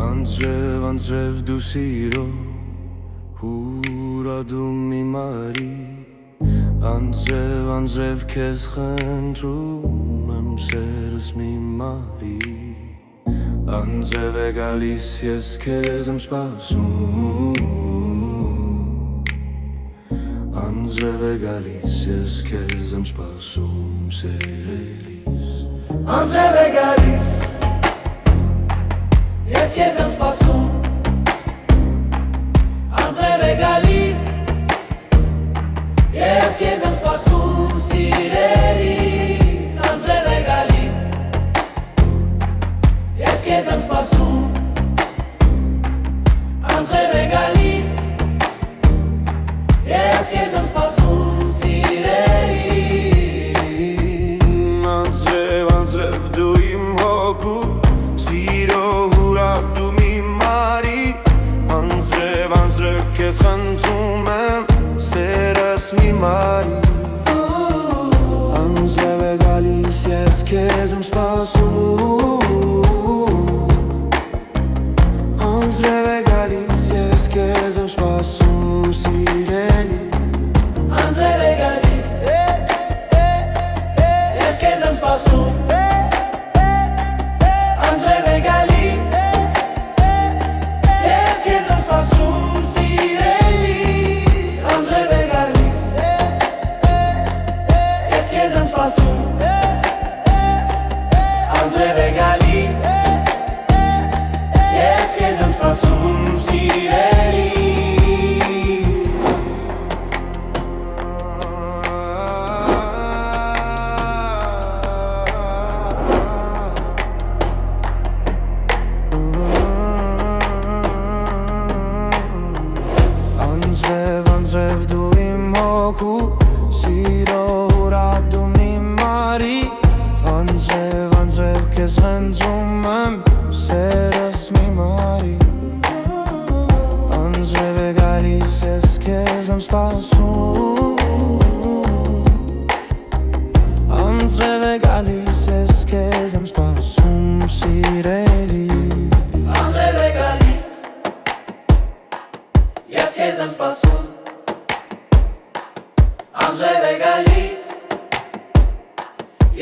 Անձև դու սիրո հուրադում մի մարի Անձև քեզ խնդրում եմ սերս մի մարի Անձև է գալիս ես քեզ եմ սպասում Անձև է գալիս ես քեզ եմ սպասում սերելիս Անձև է գալիս Ես քեզ եմ սպասում Անձև է գալիս Ես քեզ եմ սպասում սիրելիս Անձև է գալիս Ես քեզ եմ սպասում Անձև է գալիս Ես քեզ եմ սպասում սիրելիս Անձև դու իմ հոգու Սիրո հուրադում իմ մարի Անձև քեզ խնդրում եմ Սերս մի մարի Անձև է գալիս ես քեզ եմ սպասում Անձև է գալիս ես քեզ եմ սպասում սիրելի Անձև է գալիս Ես քեզ եմ սպասում Անձև է գալիս Ես քեզ եմ սպասում սիրելիս Անձև է գալիս Ես քեզ եմ սպասում Անձև է գալիս Ես քեզ եմ սպասում սիրելիս Անձև դու իմ հոգու Սիրո հուրադում իմ մարի Անձև քեզ խնդրում եմ Սերս մի մարի Անձև է գալիս ես քեզ եմ սպասում Անձև է գալիս ես քեզ եմ սպասում սիրելի Անձև է գալիս Ես քեզ եմ սպասում Անձև է գալիս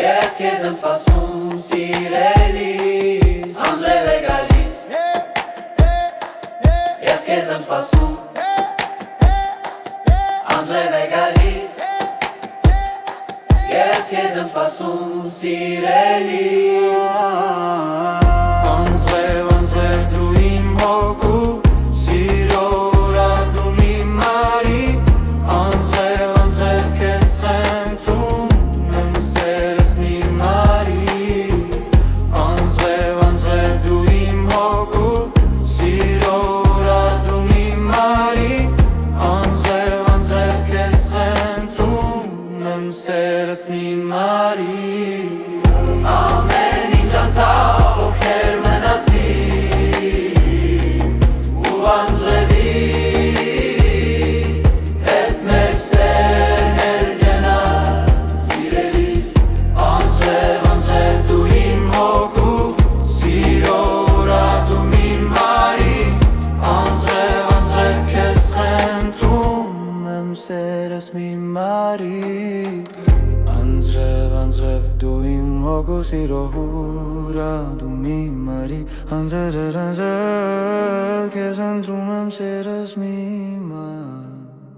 Ես քեզ եմ սպասում սիրելիս Անձև է գալիս Ես քեզ եմ սպասում Անձև է գալիս Ես քեզ եմ սպասում սիրելիս Անձև դու իմ հոգու Սիրո հուրադում իմ մարի Անձև քեզ խնդրում եմ Սերս մի մարի Անձև դու իմ հոգու Սիրո հուրադում իմ մարի Անձև քեզ խնդրում եմ Սերս մի մարի Ամեն ինչ անցավ ովքեր մնացին Ու անձրևի հետ մեր սերն էլ գնաց սիրելիս Անձև դու իմ հոգու Սիրո հուրադում իմ մարի Անձև քեզ խնդրում եմ Սերս մի մարի Անձև դու իմ հոգու Սիրո հուրադում իմ մարի Անձև քեզ խնդրում եմ Սերս մի մարի